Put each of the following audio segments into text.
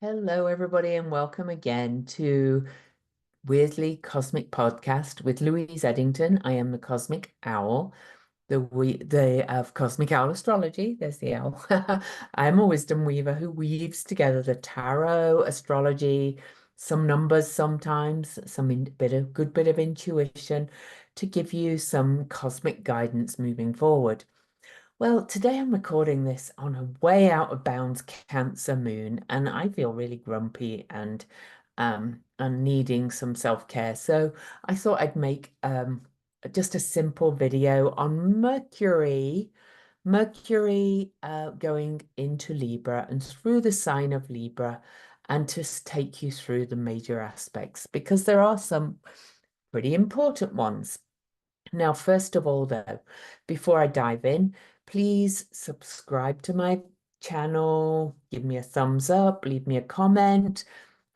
Hello, everybody, and welcome again to Weirdly Cosmic Podcast with Louise Eddington. I am the Cosmic Owl, the of Cosmic Owl Astrology. There's the owl. I am a wisdom weaver who weaves together the tarot, astrology, some numbers sometimes, good bit of intuition to give you some cosmic guidance moving forward. Well, today I'm recording this on a way out of bounds Cancer moon, and I feel really grumpy and needing some self-care. So I thought I'd make just a simple video on Mercury going into Libra and through the sign of Libra, and to take you through the major aspects because there are some pretty important ones. Now, first of all, though, before I dive in, please subscribe to my channel, give me a thumbs up, leave me a comment.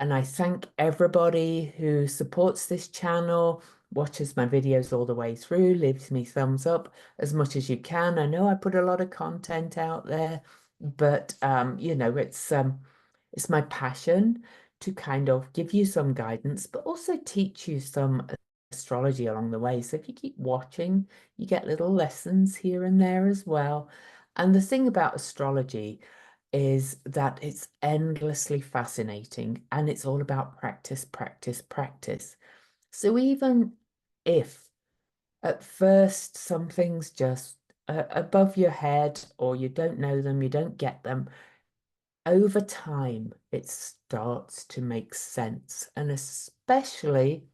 And I thank everybody who supports this channel, watches my videos all the way through, leaves me thumbs up as much as you can. I know I put a lot of content out there, but it's my passion to kind of give you some guidance, but also teach you some astrology along the way. So if you keep watching, you get little lessons here and there as well. And the thing about astrology is that it's endlessly fascinating and it's all about practice, practice, practice. So even if at first some things just above your head or you don't know them, you don't get them, over time it starts to make sense. And especially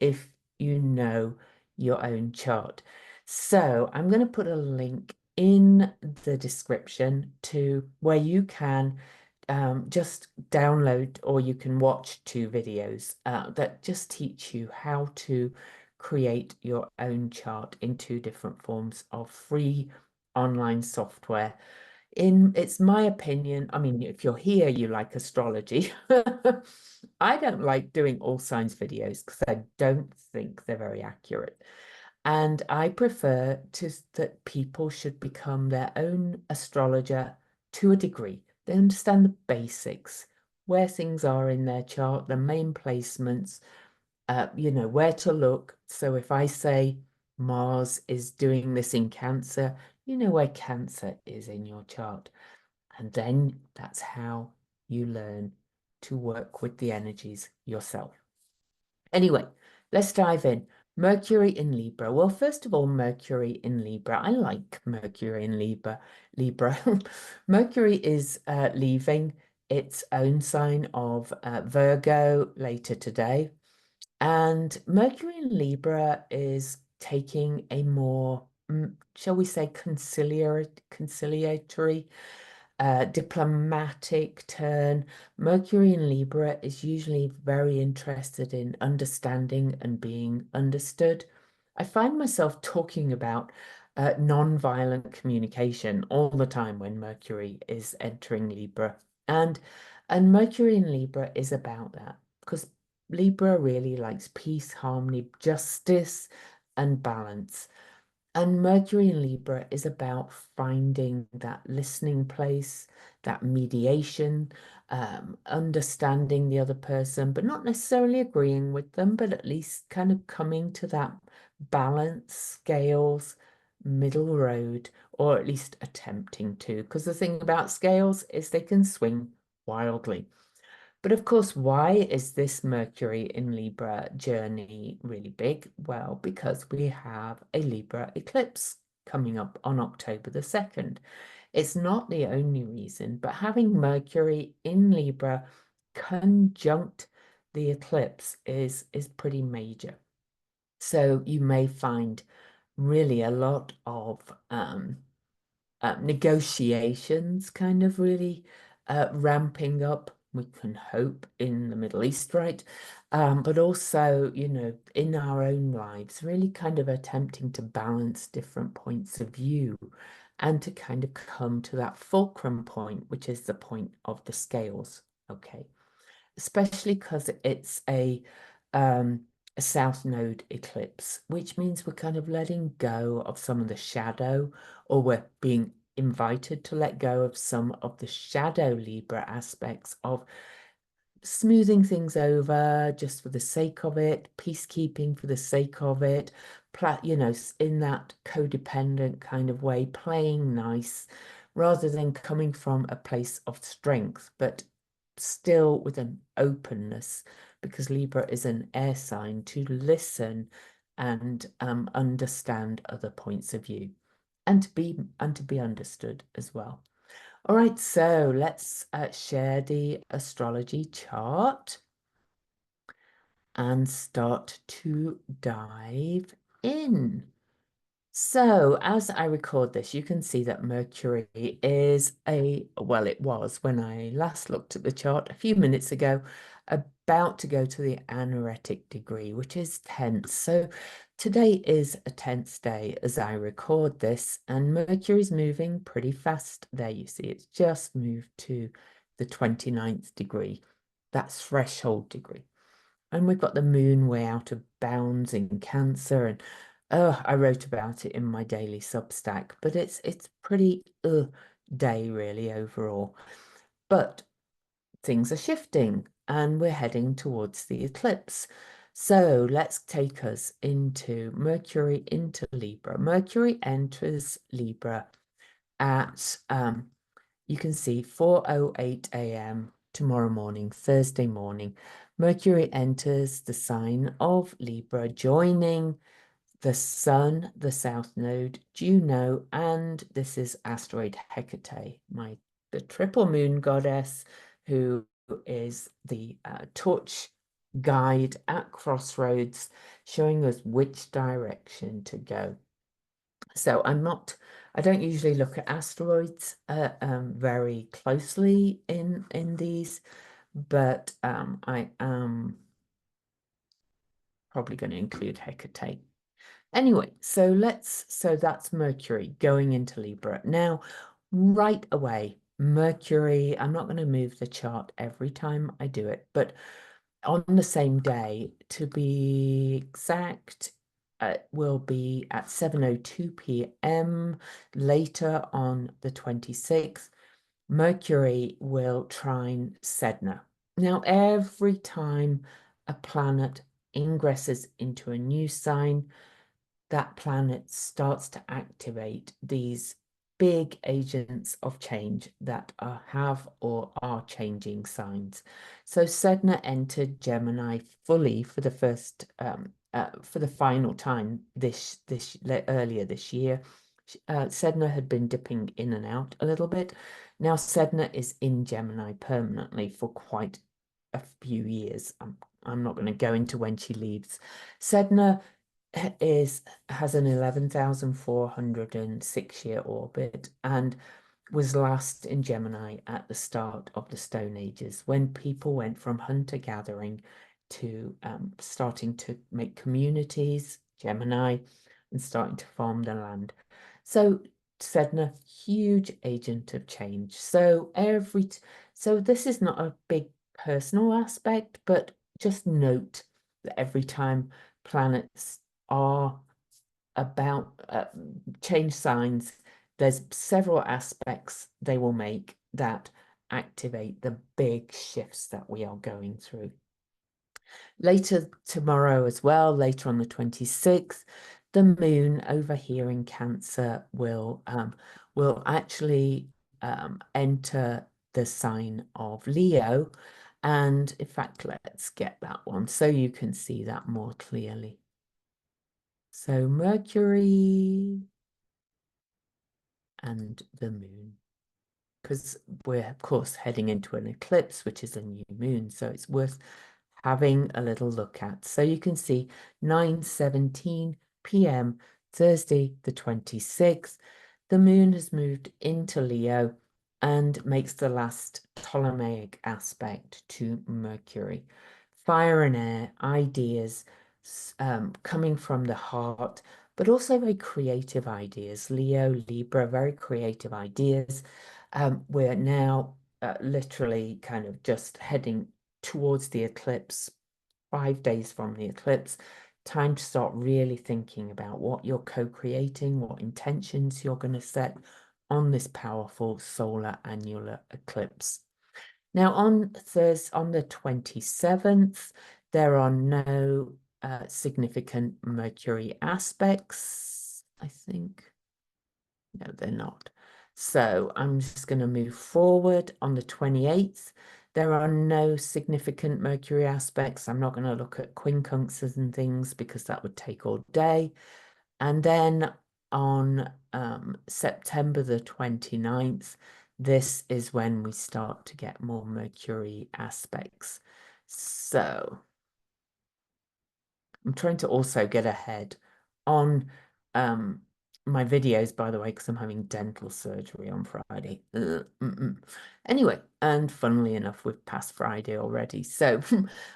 if you know your own chart. So I'm going to put a link in the description to where you can just download or you can watch two videos that just teach you how to create your own chart in two different forms of free online software. It's my opinion. I mean, if you're here, you like astrology. I don't like doing all signs videos because I don't think they're very accurate. And I prefer that people should become their own astrologer to a degree. They understand the basics, where things are in their chart, the main placements, where to look. So if I say Mars is doing this in Cancer, you know where Cancer is in your chart. And then that's how you learn to work with the energies yourself. Anyway, let's dive in. Mercury in Libra. Well, first of all, Mercury in Libra. I like Mercury in Libra. Libra. Mercury is leaving its own sign of Virgo later today. And Mercury in Libra is taking a more, shall we say, conciliatory, diplomatic turn. Mercury in Libra is usually very interested in understanding and being understood. I find myself talking about non-violent communication all the time when Mercury is entering Libra. And and Mercury in Libra is about that because Libra really likes peace, harmony, justice, and balance. And Mercury in Libra is about finding that listening place, that mediation, understanding the other person, but not necessarily agreeing with them, but at least kind of coming to that balance, scales, middle road, or at least attempting to. Because the thing about scales is they can swing wildly. But of course, why is this Mercury in Libra journey really big? Well, because we have a Libra eclipse coming up on October the 2nd. It's not the only reason, but having Mercury in Libra conjunct the eclipse is pretty major. So you may find really a lot of negotiations kind of really ramping up. We can hope in the Middle East, right? But also, in our own lives, really kind of attempting to balance different points of view and to kind of come to that fulcrum point, which is the point of the scales. Okay. Especially because it's a south node eclipse, which means we're kind of letting go of some of the shadow, or we're being invited to let go of some of the shadow Libra aspects of smoothing things over just for the sake of it, peacekeeping for the sake of it, in that codependent kind of way, playing nice, rather than coming from a place of strength, but still with an openness, because Libra is an air sign, to listen and understand other points of view, and to be understood as well. All right, so let's share the astrology chart and start to dive in. So as I record this, you can see that Mercury is well, it was when I last looked at the chart a few minutes ago, about to go to the anaretic degree, which is tense. So today is a tense day as I record this, and Mercury's moving pretty fast there. You see, it's just moved to the 29th degree, that's threshold degree. And we've got the moon way out of bounds in Cancer, and oh, I wrote about it in my daily Substack, but it's pretty day really overall. But things are shifting and we're heading towards the eclipse. So let's take us into Mercury into Libra. Mercury enters Libra at you can see 4:08 a.m. tomorrow morning, Thursday morning. Mercury enters the sign of Libra, joining the Sun, the South Node, Juno, and this is asteroid Hecate, the triple moon goddess, who is the torch guide at crossroads, showing us which direction to go. So I don't usually look at asteroids very closely in these, but I am probably going to include Hecate. Anyway, so that's Mercury going into Libra. Now, right away, Mercury, I'm not going to move the chart every time I do it, but on the same day, to be exact, will be at 7:02 p.m. later on the 26th. Mercury will trine Sedna. Now, every time a planet ingresses into a new sign, that planet starts to activate these big agents of change that have or are changing signs. So Sedna entered Gemini fully for the for the final time earlier this year. Sedna had been dipping in and out a little bit. Now Sedna is in Gemini permanently for quite a few years. I'm not going to go into when she leaves. Sedna has an 11,406-year orbit and was last in Gemini at the start of the Stone Ages, when people went from hunter-gathering to starting to make communities, Gemini, and starting to farm the land. So Sedna, huge agent of change. So this is not a big personal aspect, but just note that every time planets are about change signs, there's several aspects they will make that activate the big shifts that we are going through. Later tomorrow as well, later on the 26th, the moon over here in Cancer will actually enter the sign of Leo. And in fact, let's get that one so you can see that more clearly. So Mercury and the moon, because we're of course heading into an eclipse, which is a new moon, so it's worth having a little look at. So you can see 9:17 p.m. Thursday the 26th, the moon has moved into Leo and makes the last Ptolemaic aspect to Mercury. Fire and air, ideas coming from the heart, but also very creative ideas. Leo, Libra, very creative ideas. We're now literally kind of just heading towards the eclipse, 5 days from the eclipse. Time to start really thinking about what you're co-creating, what intentions you're going to set on this powerful solar annular eclipse. Now on Thursday, on the 27th, there are no significant Mercury aspects, I think. No, they're not. So I'm just going to move forward. On the 28th, there are no significant Mercury aspects. I'm not going to look at quincunxes and things because that would take all day. And then on September the 29th, this is when we start to get more Mercury aspects. So I'm trying to also get ahead on my videos, by the way, because I'm having dental surgery on Friday. Anyway, and funnily enough, we've passed Friday already. So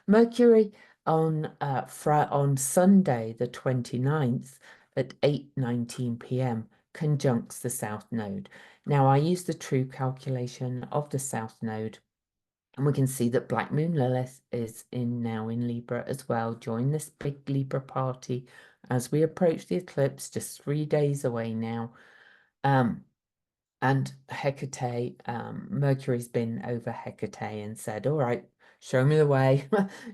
Mercury on on Sunday, the 29th at 8:19 p.m. conjuncts the South Node. Now, I use the true calculation of the South Node, and we can see that Black Moon Lilith is now in Libra as well. Join this big Libra party as we approach the eclipse, just 3 days away now. And Hecate, Mercury's been over Hecate and said, all right, show me the way,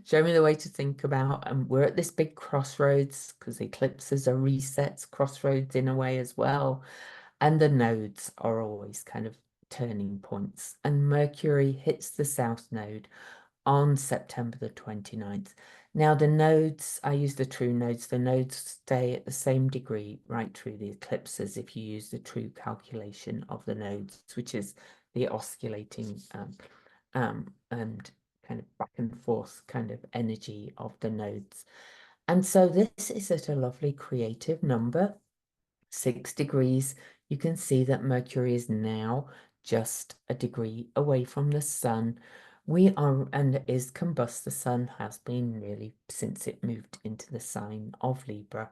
show me the way to think about. And we're at this big crossroads because eclipses are resets, crossroads in a way as well. And the nodes are always kind of turning points. And Mercury hits the South Node on September the 29th. Now, the nodes, I use the true nodes. The nodes stay at the same degree right through the eclipses if you use the true calculation of the nodes, which is the oscillating and kind of back and forth kind of energy of the nodes. And so this is at a lovely creative number, 6 degrees. You can see that Mercury is now just a degree away from the sun. We are, and is combust. The sun has been really since it moved into the sign of Libra.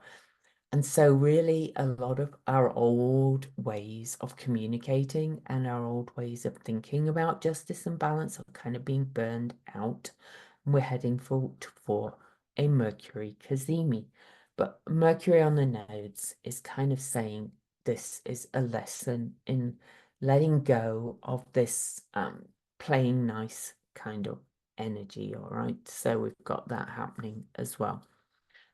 And so really a lot of our old ways of communicating and our old ways of thinking about justice and balance are kind of being burned out. And we're heading for a Mercury cazimi. But Mercury on the nodes is kind of saying this is a lesson in letting go of this playing nice kind of energy, all right? So we've got that happening as well.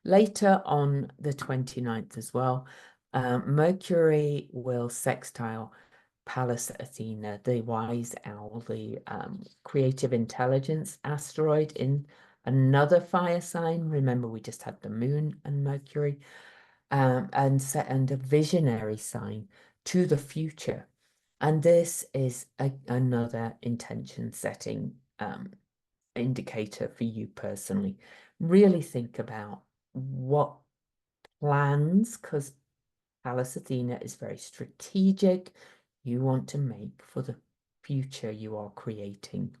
Later on the 29th as well, Mercury will sextile Pallas Athena, the wise owl, the creative intelligence asteroid in another fire sign. Remember, we just had the moon and Mercury, and a visionary sign to the future. And this is another intention setting indicator for you personally. Really think about what plans, because Pallas Athena is very strategic, you want to make for the future you are creating.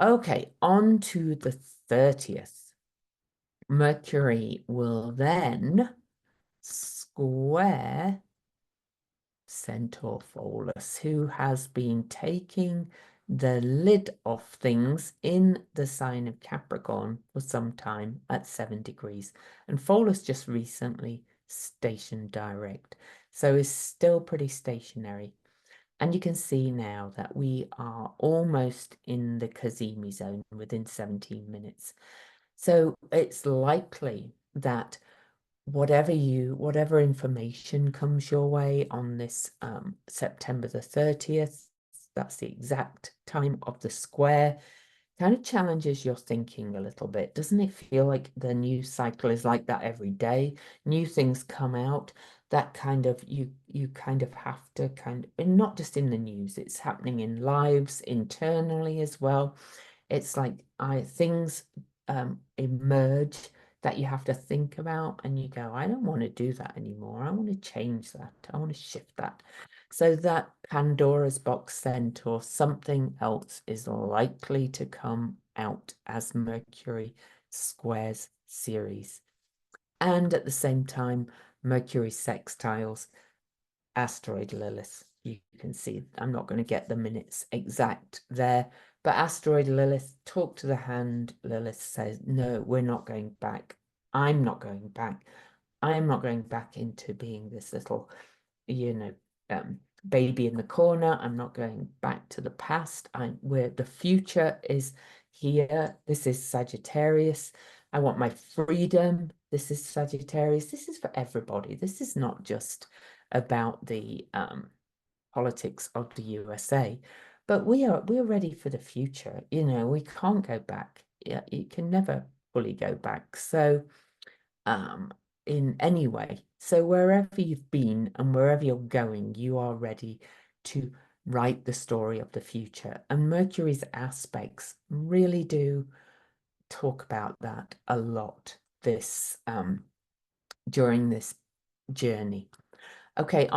Okay, on to the 30th. Mercury will then square Centaur Pholus, who has been taking the lid off things in the sign of Capricorn for some time at 7 degrees. And Pholus just recently stationed direct, so is still pretty stationary. And you can see now that we are almost in the cazimi zone within 17 minutes. So it's likely that whatever information comes your way on this September the 30th, that's the exact time of the square, kind of challenges your thinking a little bit. Doesn't it feel like the news cycle is like that every day? New things come out that kind of you kind of have to and not just in the news, it's happening in lives internally as well. It's like things emerge that you have to think about, and you go, I don't want to do that anymore. I want to change that. I want to shift that. So that Pandora's box scent or something else is likely to come out as Mercury squares Ceres. And at the same time, Mercury sextiles asteroid Lilith. You can see, I'm not going to get the minutes exact there, but asteroid Lilith, talk to the hand. Lilith says, no, we're not going back. I'm not going back. I'm not going back into being this little, you know, baby in the corner. I'm not going back to the past. Where the future is here. This is Sagittarius. I want my freedom. This is Sagittarius. This is for everybody. This is not just about the politics of the USA, but we're ready for the future. You know, we can't go back. Yeah, you can never fully go back. So um, in any way. So wherever you've been and wherever you're going, you are ready to write the story of the future. And Mercury's aspects really do talk about that a lot this during this journey. Okay,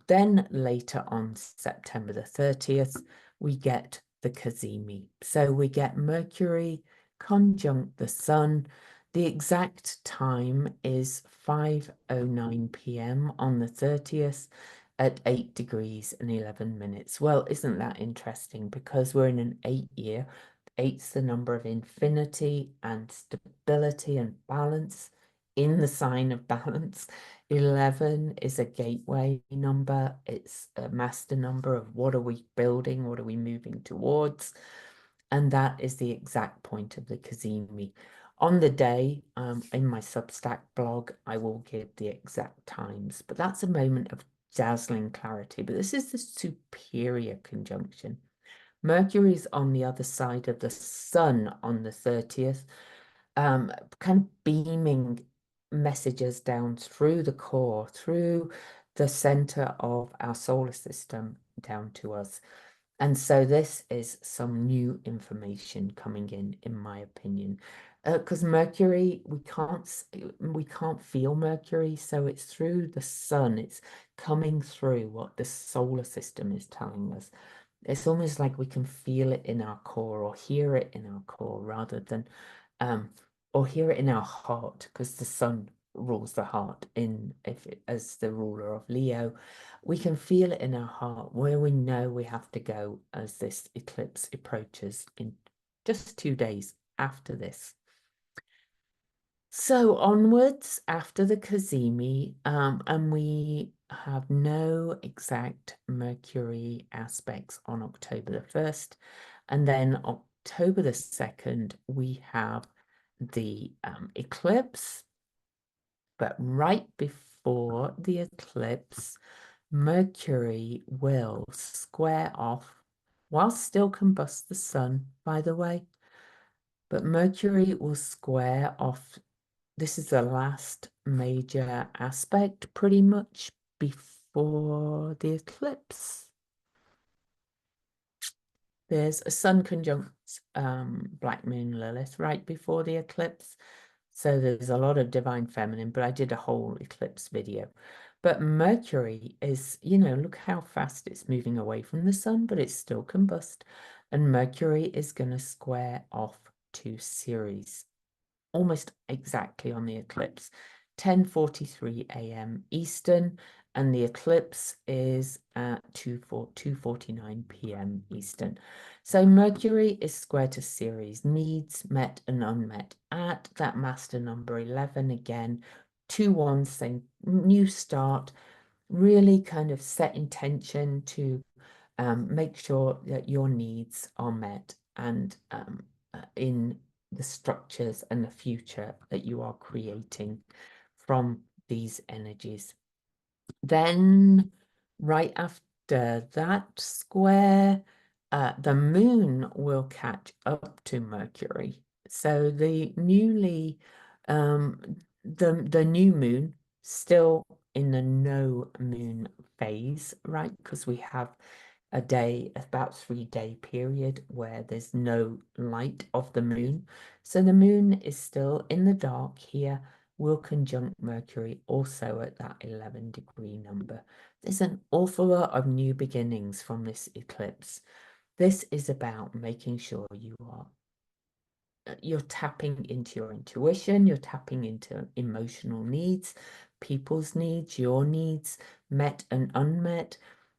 then later on September the 30th, we get the cazimi. So we get Mercury conjunct the Sun. The exact time is 5:09 p.m. on the 30th at 8 degrees and 11 minutes. Well, isn't that interesting? Because we're in an 8 year. Eight's the number of infinity and stability and balance in the sign of balance. 11 is a gateway number. It's a master number of what are we building? What are we moving towards? And that is the exact point of the cazimi. On the day, in my Substack blog, I will give the exact times, but that's a moment of dazzling clarity. But this is the superior conjunction. Mercury is on the other side of the sun on the 30th, kind of beaming messages down through the core, through the center of our solar system down to us. And so this is some new information coming in my opinion. Because Mercury, we can't feel Mercury, so it's through the sun, it's coming through what the solar system is telling us. It's almost like we can feel it in our core or hear it in our core rather than um or hear it in our heart, because the sun rules the heart in if it, as the ruler of Leo. We can feel it in our heart where we know we have to go as this eclipse approaches in just 2 days after this. So onwards after the cazimi, and we have no exact Mercury aspects on October the 1st. And then October the 2nd, we have the eclipse. But right before the eclipse, Mercury will square off, while still combust the sun, by the way. But Mercury will square off. This is the last major aspect pretty much before the eclipse. There's a sun conjunct Black Moon Lilith right before the eclipse. So there's a lot of divine feminine, but I did a whole eclipse video. But Mercury is, you know, look how fast it's moving away from the sun, but it's still combust. And Mercury is going to square off to Ceres almost exactly on the eclipse, 10:43 a.m. Eastern, and the eclipse is at 2:49 p.m. Eastern. So Mercury is square to Ceres, needs met and unmet at that master number 11 again, 2-1, saying new start, really kind of set intention to make sure that your needs are met and in the structures and the future that you are creating from these energies. Then right after that square, the moon will catch up to Mercury. So the the new moon still in the no moon phase, right? Because we have a day, about 3 day period where there's no light of the moon. So the moon is still in the dark here, will conjunct Mercury also at that 11-degree number. There's an awful lot of new beginnings from this eclipse. This is about making sure you're tapping into your intuition, you're tapping into emotional needs, people's needs, your needs, met and unmet.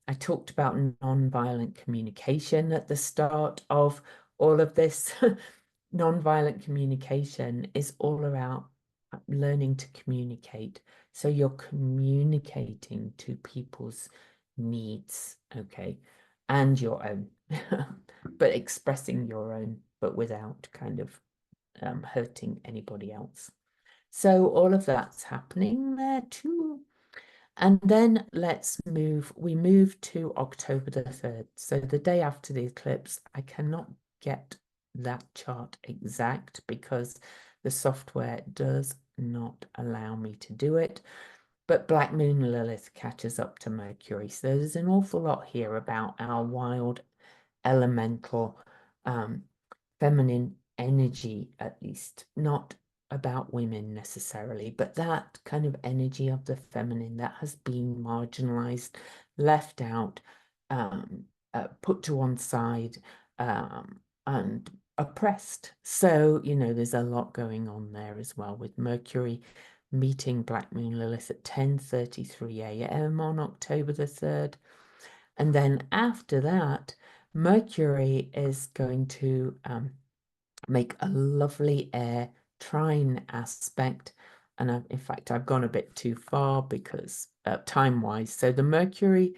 I talked about non-violent communication at the start of all of this. Non-violent communication is all about learning to communicate. So you're communicating to people's needs, okay, and your own, but expressing your own, but without kind of hurting anybody else. So all of that's happening there too. And then we move to October the 3rd. So the day after the eclipse, I cannot get that chart exact because the software does not allow me to do it. But Black Moon Lilith catches up to Mercury. So there's an awful lot here about our wild elemental feminine energy, at least, not about women necessarily, but that kind of energy of the feminine that has been marginalized, left out, put to one side, and oppressed. So, you know, there's a lot going on there as well with Mercury meeting Black Moon Lilith at 10:33 a.m. on October the 3rd. And then after that, Mercury is going to make a lovely air trine aspect. And in fact, I've gone a bit too far because time-wise. So the Mercury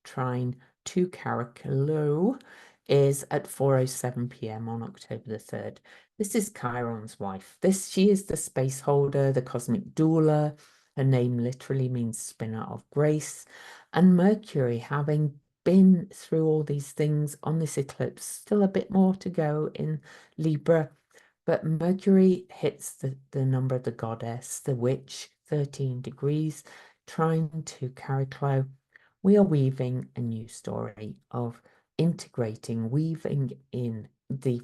trine to Caracalo is at 4:07 p.m. on October the 3rd. This is Chiron's wife. She is the space holder, the cosmic doula. Her name literally means spinner of grace. And Mercury, having been through all these things on this eclipse, still a bit more to go in Libra, but Mercury hits the number of the goddess, the witch, 13 degrees, trine to Caraclo. We are weaving a new story of weaving in the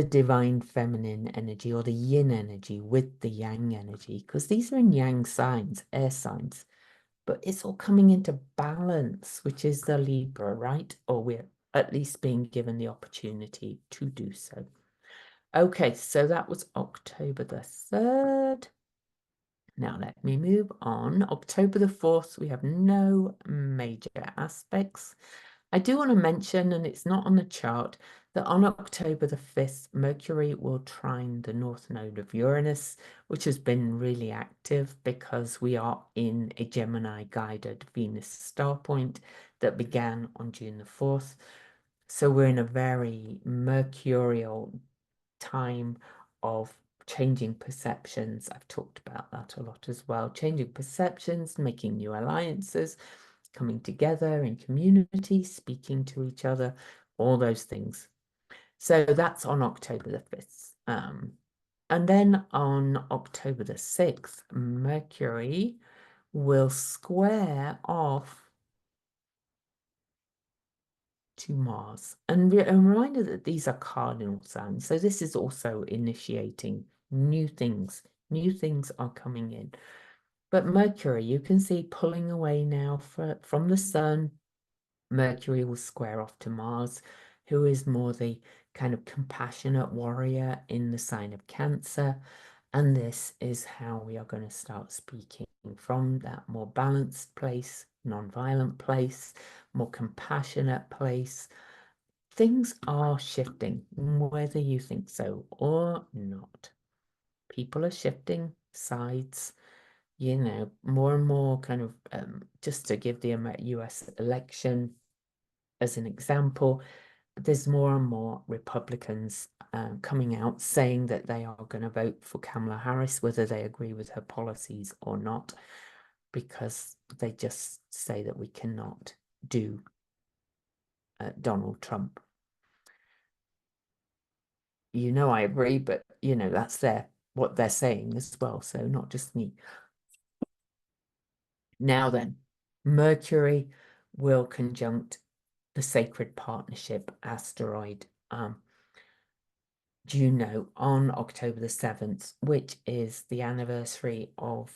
divine feminine energy or the yin energy with the yang energy, because these are in yang signs, air signs, but it's all coming into balance, which is the Libra, right? Or we're at least being given the opportunity to do so. Okay, so that was October the 3rd. Now let me move on. October the 4th, we have no major aspects. I do want to mention, and it's not on the chart, that on October the 5th, Mercury will trine the north node of Uranus, which has been really active because we are in a Gemini guided Venus star point that began on June the 4th. So we're in a very mercurial time of changing perceptions. I've talked about that a lot as well. Changing perceptions, making new alliances, coming together in community, speaking to each other, all those things. So that's on October the 5th. And then on October the 6th, Mercury will square off to Mars. And a reminder that these are cardinal signs. So this is also initiating new things. New things are coming in. But Mercury, you can see pulling away now from the sun. Mercury will square off to Mars, who is more the kind of compassionate warrior in the sign of Cancer. And this is how we are going to start speaking from that more balanced place, non-violent place, more compassionate place. Things are shifting, whether you think so or not. People are shifting sides, you know, more and more kind of, just to give the US election as an example, there's more and more Republicans coming out saying that they are going to vote for Kamala Harris, whether they agree with her policies or not, because they just say that we cannot do Donald Trump. You know, I agree, but you know, that's what they're saying as well. So not just me. Now then, Mercury will conjunct the sacred partnership asteroid Juno on October the 7th, which is the anniversary of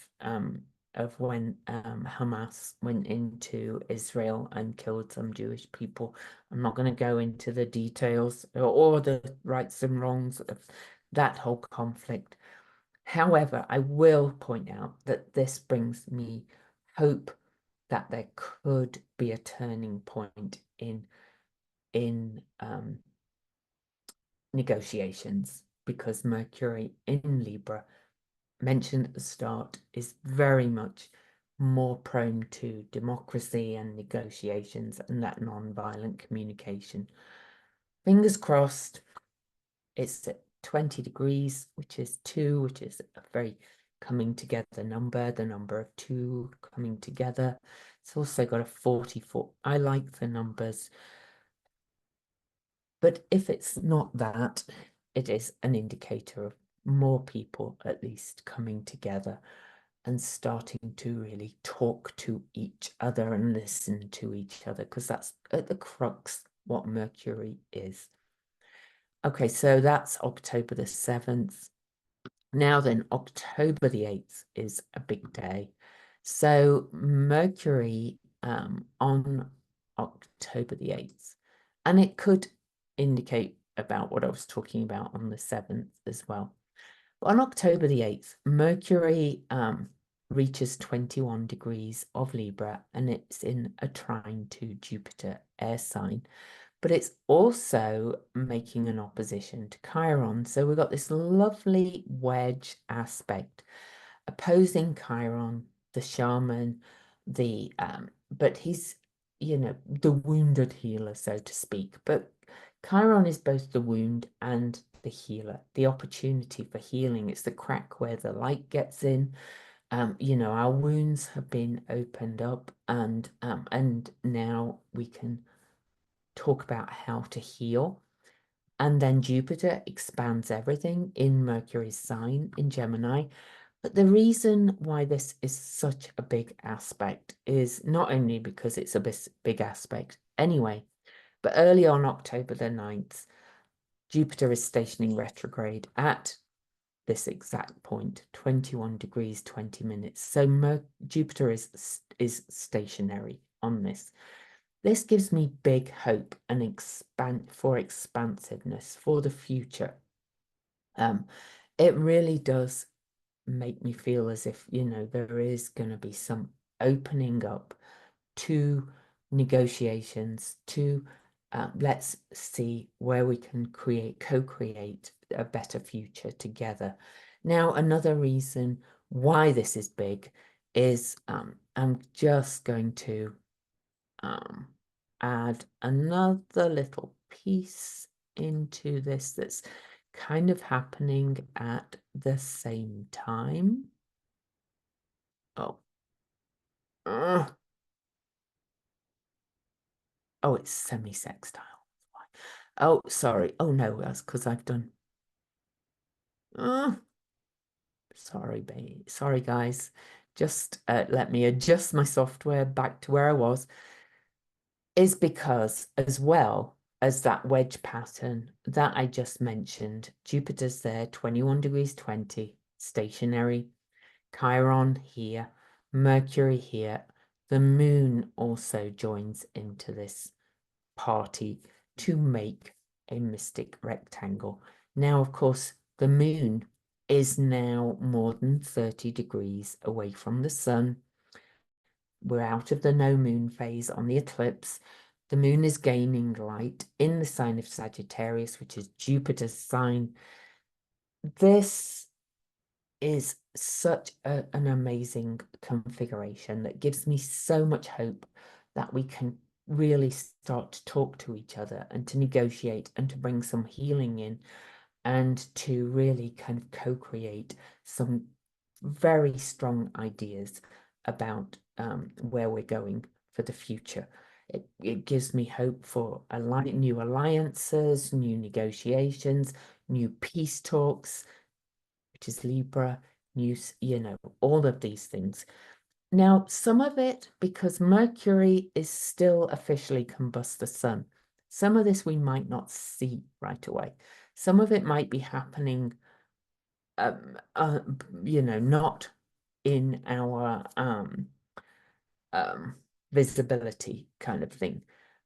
when Hamas went into Israel and killed some Jewish people. I'm not going to go into the details or the rights and wrongs of that whole conflict. However, I will point out that this brings me hope that there could be a turning point in negotiations, because Mercury in Libra, mentioned at the start, is very much more prone to democracy and negotiations and that non-violent communication. Fingers crossed, it's at 20 degrees, which is 2, which is a very coming together number, the number of 2 coming together. It's also got a 44. I like the numbers. But if it's not that, it is an indicator of more people at least coming together and starting to really talk to each other and listen to each other, because that's at the crux what Mercury is. Okay, so that's October the 7th. Now then, October the 8th is a big day. So Mercury on October the 8th, and it could indicate about what I was talking about on the 7th as well. On October the 8th, Mercury reaches 21 degrees of Libra, and it's in a trine to Jupiter air sign, but it's also making an opposition to Chiron. So we've got this lovely wedge aspect opposing Chiron, the shaman, but he's, you know, the wounded healer, so to speak. But Chiron is both the wound and the healer, the opportunity for healing. It's the crack where the light gets in. You know, our wounds have been opened up, and now we can talk about how to heal. And then Jupiter expands everything in Mercury's sign in Gemini. But the reason why this is such a big aspect is not only because it's a big aspect anyway, but early on October the 9th, Jupiter is stationing retrograde at this exact point, 21 degrees, 20 minutes. So Jupiter is stationary on this. This gives me big hope and expansiveness for the future. It really does make me feel as if, you know, there is going to be some opening up to negotiations, to let's see where we can co-create a better future together. Now, another reason why this is big is I'm just going to add another little piece into this that's kind of happening at the same time. Oh. Oh, it's semi-sextile. Oh, sorry. Oh, no, that's because I've done... Sorry, babe. Sorry, guys. Just let me adjust my software back to where I was. Is because, as well as that wedge pattern that I just mentioned, Jupiter's there, 21 degrees 20, stationary. Chiron here, Mercury here. The moon also joins into this party to make a mystic rectangle. Now, of course, the moon is now more than 30 degrees away from the sun. We're out of the no moon phase on the eclipse. The moon is gaining light in the sign of Sagittarius, which is Jupiter's sign. This is such an amazing configuration that gives me so much hope that we can really start to talk to each other and to negotiate and to bring some healing in and to really kind of co-create some very strong ideas about where we're going for the future. It gives me hope for new alliances, new negotiations, new peace talks, which is Libra, news, you know, all of these things. Now, some of it, because Mercury is still officially combust the sun, some of this we might not see right away. Some of it might be happening, you know, not in our visibility kind of thing.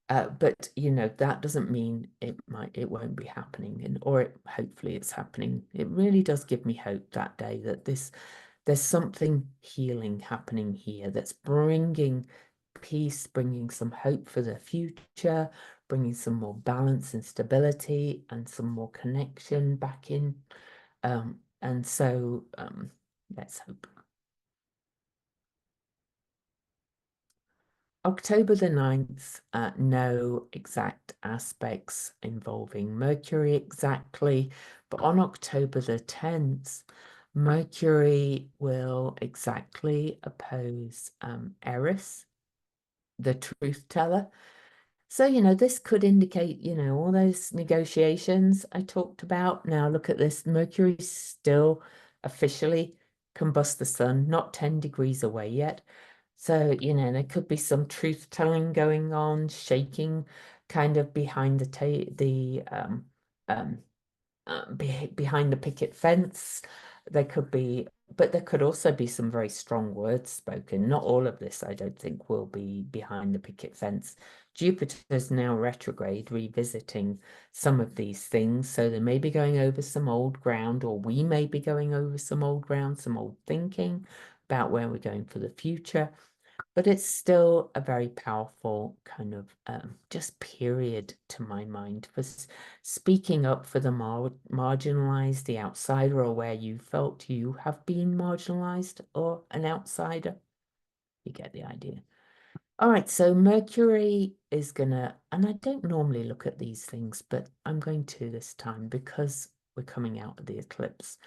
But you know, that doesn't mean it won't be happening, hopefully it's happening. It really does give me hope that day that there's something healing happening here that's bringing peace, bringing some hope for the future, bringing some more balance and stability and some more connection back in. And so let's hope. October the 9th, no exact aspects involving Mercury exactly, but on October the 10th, Mercury will exactly oppose Eris, the truth teller. So, this could indicate, all those negotiations I talked about. Now, look at this. Mercury still officially combust the sun, not 10 degrees away yet. So, there could be some truth telling going on, shaking kind of behind um, behind the picket fence. There could be, but there could also be some very strong words spoken. Not all of this, I don't think, will be behind the picket fence. Jupiter's now retrograde, revisiting some of these things. So they may be going over some old ground, or we may be going over some old ground, some old thinking about where we're going for the future. But it's still a very powerful kind of just period to my mind for speaking up for the marginalized, the outsider, or where you felt you have been marginalized or an outsider. You get the idea. All right, so Mercury is gonna, and I don't normally look at these things, but I'm going to this time because we're coming out of the eclipse.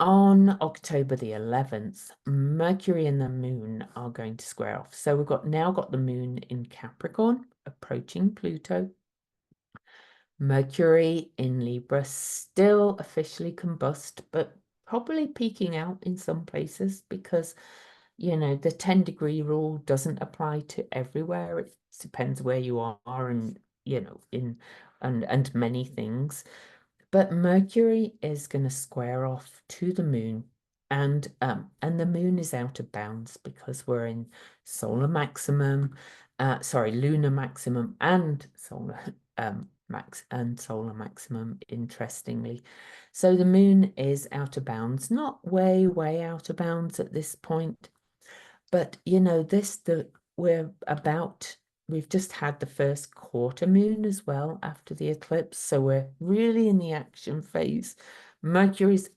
On October the 11th, Mercury and the moon are going to square off. So we've now got the moon in Capricorn approaching Pluto. Mercury in Libra still officially combust, but probably peaking out in some places because, the 10-degree rule doesn't apply to everywhere. It depends where you are and, and many things. But Mercury is going to square off to the moon, and the moon is out of bounds because we're in solar maximum, lunar maximum and solar solar maximum, interestingly. So the moon is out of bounds, not way out of bounds at this point, but we're about we've just had the first quarter moon as well after the eclipse, so we're really in the action phase. Mercury's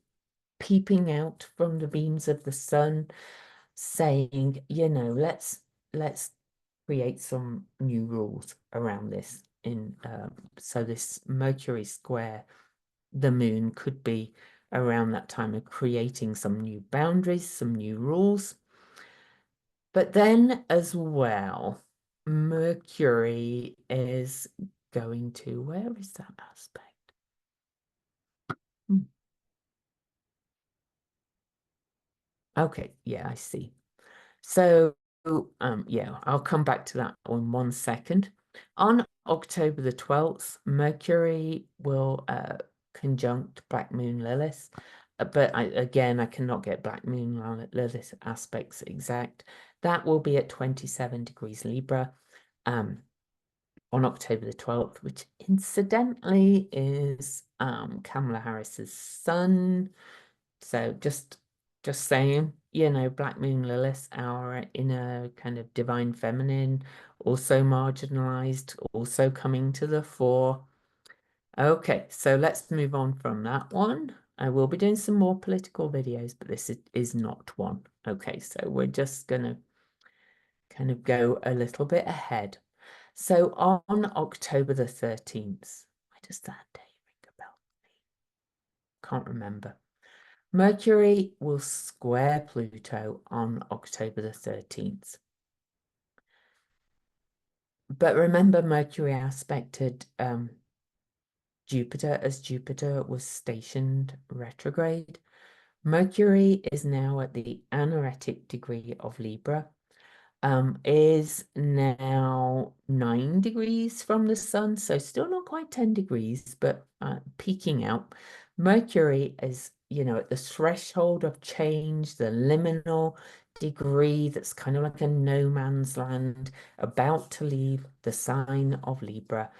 peeping out from the beams of the sun, saying, let's create some new rules around this. So this Mercury square the moon could be around that time of creating some new boundaries, some new rules. But then as well, Mercury is going to, where is that aspect? Hmm. Okay, yeah, I see. So, yeah, I'll come back to that in 1 second. On October the 12th, Mercury will conjunct Black Moon Lilith. But again, I cannot get Black Moon Lilith aspects exact. That will be at 27 degrees Libra. On October the 12th, which incidentally is Kamala Harris's son. So just saying, Black Moon Lilith, our inner kind of divine feminine, also marginalized, also coming to the fore. Okay, so let's move on from that one. I will be doing some more political videos, but this is not one. Okay, so we're just gonna kind of go a little bit ahead. So on October the 13th, why does that day ring a bell? Can't remember. Mercury will square Pluto on October the 13th. But remember, Mercury aspected Jupiter as Jupiter was stationed retrograde. Mercury is now at the anaretic degree of Libra. Is now 9 degrees from the sun, so still not quite 10 degrees, but peaking out. Mercury is, at the threshold of change, the liminal degree that's kind of like a no man's land, about to leave the sign of Libra.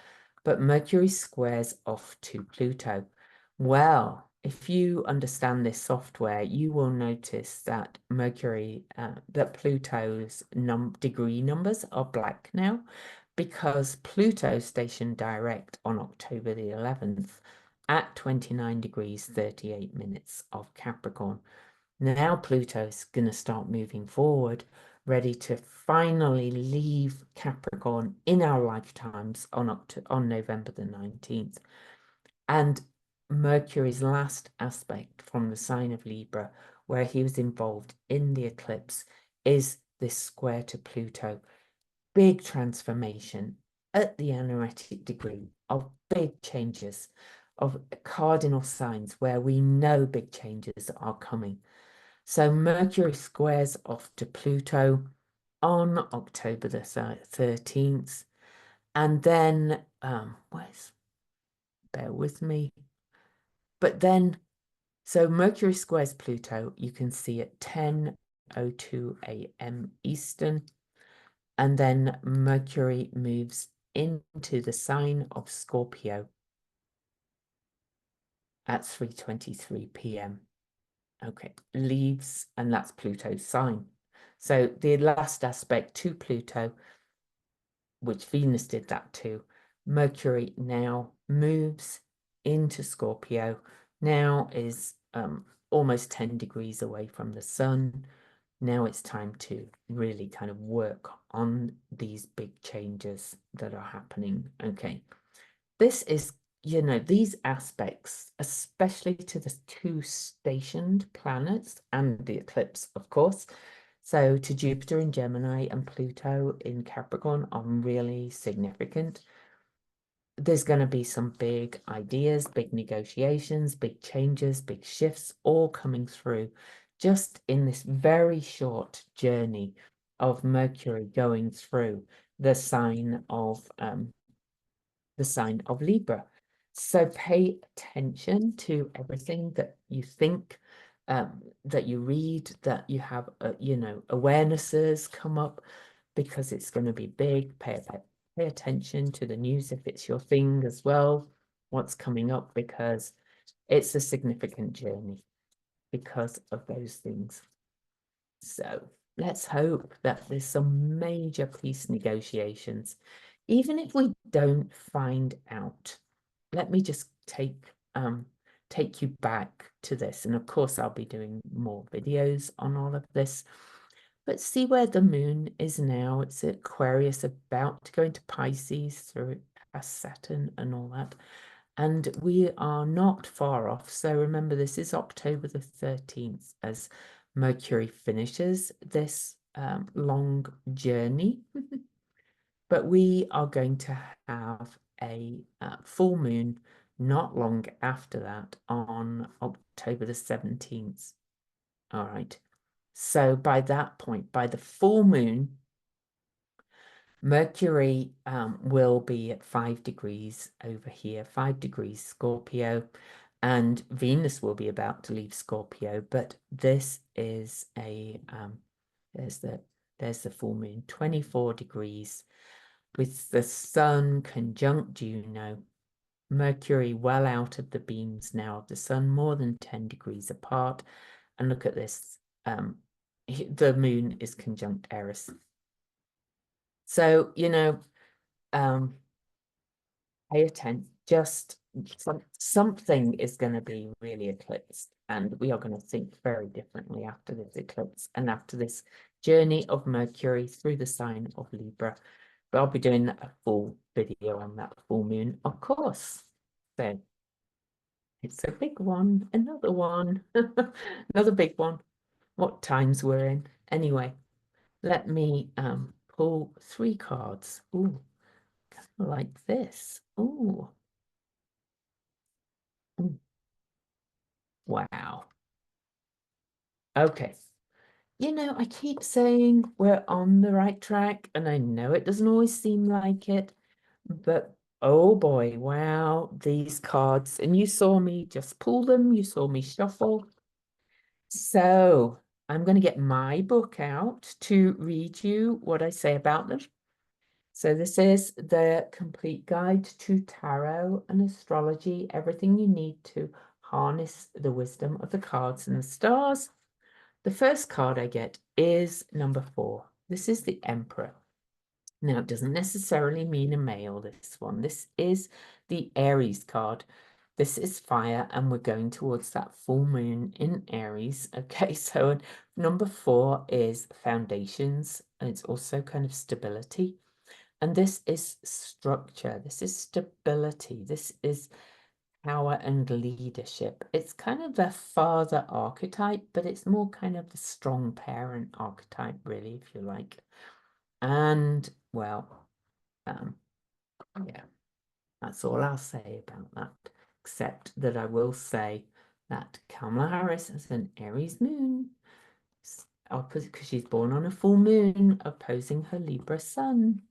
But Mercury squares off to Pluto. Well, if you understand this software, you will notice that that Pluto's degree numbers are black now because Pluto stationed direct on October the 11th at 29 degrees 38 minutes of Capricorn. Now Pluto's going to start moving forward ready to finally leave Capricorn in our lifetimes on November the 19th. And Mercury's last aspect from the sign of Libra, where he was involved in the eclipse, is this square to Pluto. Big transformation at the anaretic degree of big changes, of cardinal signs where we know big changes are coming. So Mercury squares off to Pluto on October the 13th. And then, bear with me. But then, so Mercury squares Pluto, you can see at 10:02 a.m. Eastern. And then Mercury moves into the sign of Scorpio at 3:23 p.m. Okay, leaves, and that's Pluto's sign. So the last aspect to Pluto, which Venus did that too, Mercury now moves into Scorpio, now is almost 10 degrees away from the sun. Now it's time to really kind of work on these big changes that are happening. Okay, this is, you know, these aspects, especially to the two stationed planets and the eclipse, of course. So to Jupiter in Gemini and Pluto in Capricorn are really significant. There's going to be some big ideas, big negotiations, big changes, big shifts all coming through just in this very short journey of Mercury going through the sign of Libra. So pay attention to everything that you think, that you read, that you have, you know, awarenesses come up, because it's going to be big. Pay attention to the news if it's your thing as well, what's coming up, because it's a significant journey because of those things. So let's hope that there's some major peace negotiations. Even if we don't find out, let me just take you back to this. And of course, I'll be doing more videos on all of this. But see where the moon is now. It's Aquarius, about to go into Pisces through Saturn and all that. And we are not far off. So remember, this is October the 13th as Mercury finishes this long journey. But we are going to have a full moon not long after that on October the 17th. All right. So by that point, by the full moon, Mercury will be at 5 degrees over here, 5 degrees Scorpio, and Venus will be about to leave Scorpio. But this is a there's the full moon, 24 degrees, with the sun conjunct Juno. Mercury well out of the beams now of the sun, more than 10 degrees apart. And look at this. The moon is conjunct Eris. So, you know, pay attention. Just something is going to be really eclipsed, and we are going to think very differently after this eclipse and after this journey of Mercury through the sign of Libra. But I'll be doing a full video on that full moon, of course. So it's a big one, another one, another big one. What times we're in. Anyway, let me pull 3 cards. Ooh, kind of like this. Ooh. Ooh. Wow. Okay. You know, I keep saying we're on the right track, and I know it doesn't always seem like it, but oh boy, wow, these cards. And you saw me just pull them, you saw me shuffle. So I'm going to get my book out to read you what I say about them. So this is the complete guide to tarot and astrology, everything you need to harness the wisdom of the cards and the stars. The first card I get is number 4. This is the Emperor. Now, it doesn't necessarily mean a male, this one. This is the Aries card. This is fire, and we're going towards that full moon in Aries. Okay, so number 4 is foundations, and it's also kind of stability. And this is structure, this is stability, this is power and leadership. It's kind of the father archetype, but it's more kind of the strong parent archetype, really, if you like. And well, yeah, that's all I'll say about that, except that I will say that Kamala Harris has an Aries moon opposite, because she's born on a full moon opposing her Libra sun.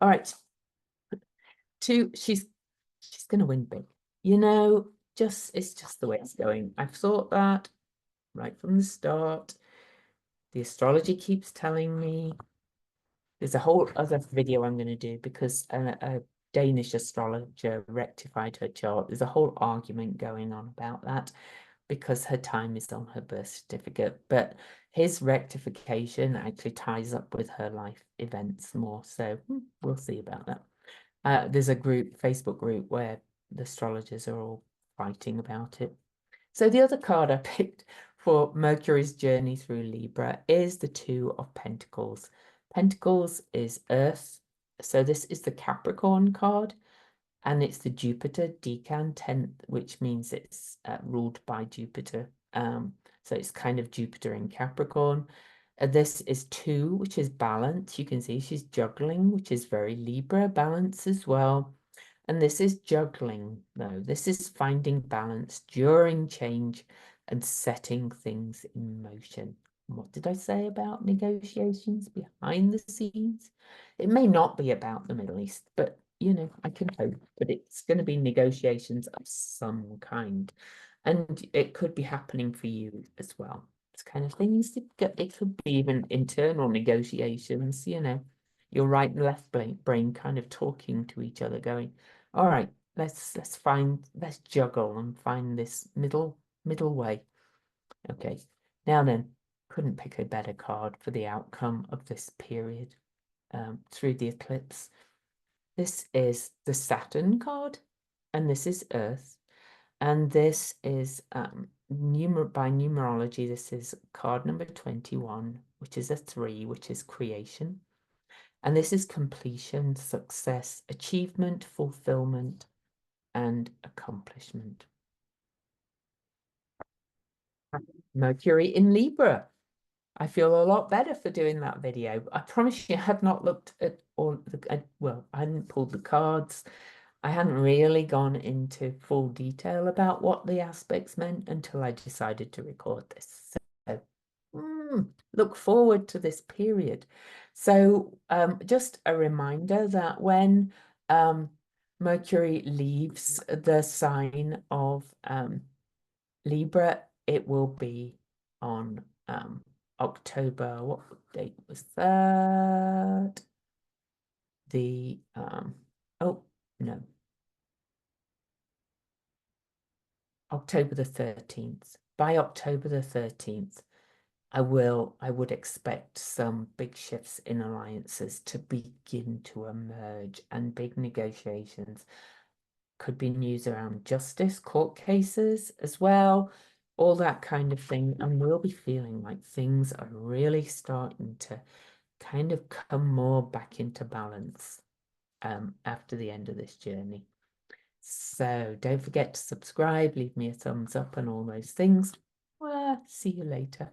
All right, she's gonna win big. You know, it's just the way it's going. I've thought that right from the start. The astrology keeps telling me. There's a whole other video I'm going to do because a Danish astrologer rectified her chart. There's a whole argument going on about that because her time is on her birth certificate. But his rectification actually ties up with her life events more. So we'll see about that. There's a Facebook group where the astrologers are all fighting about it. So the other card I picked for Mercury's journey through Libra is the Two of Pentacles. Pentacles is Earth. So this is the Capricorn card, and it's the Jupiter decan 10th, which means it's ruled by Jupiter. So it's kind of Jupiter in Capricorn. This is 2, which is balance. You can see she's juggling, which is very Libra, balance as well. And this is juggling, though. This is finding balance during change and setting things in motion. What did I say about negotiations behind the scenes? It may not be about the Middle East, but you know, I can hope that it's going to be negotiations of some kind. And it could be happening for you as well. It's kind of things, it could be even internal negotiations, you know, your right and left brain kind of talking to each other, going, all right, let's juggle and find this middle way. Okay. Now then, couldn't pick a better card for the outcome of this period through the eclipse. This is the Saturn card, and this is Earth. And this is by numerology, this is card number 21, which is a 3, which is creation. And this is completion, success, achievement, fulfillment, and accomplishment. Mercury in Libra. I feel a lot better for doing that video. I promise you, I have not looked at all the, well, I hadn't pulled the cards. I hadn't really gone into full detail about what the aspects meant until I decided to record this. So look forward to this period. So just a reminder that when Mercury leaves the sign of Libra, it will be on October, what date was that? The oh no, October the 13th. By October the 13th, I would expect some big shifts in alliances to begin to emerge, and big negotiations. Could be news around justice, court cases as well, all that kind of thing. And we'll be feeling like things are really starting to kind of come more back into balance after the end of this journey. So don't forget to subscribe, leave me a thumbs up and all those things. Well, see you later.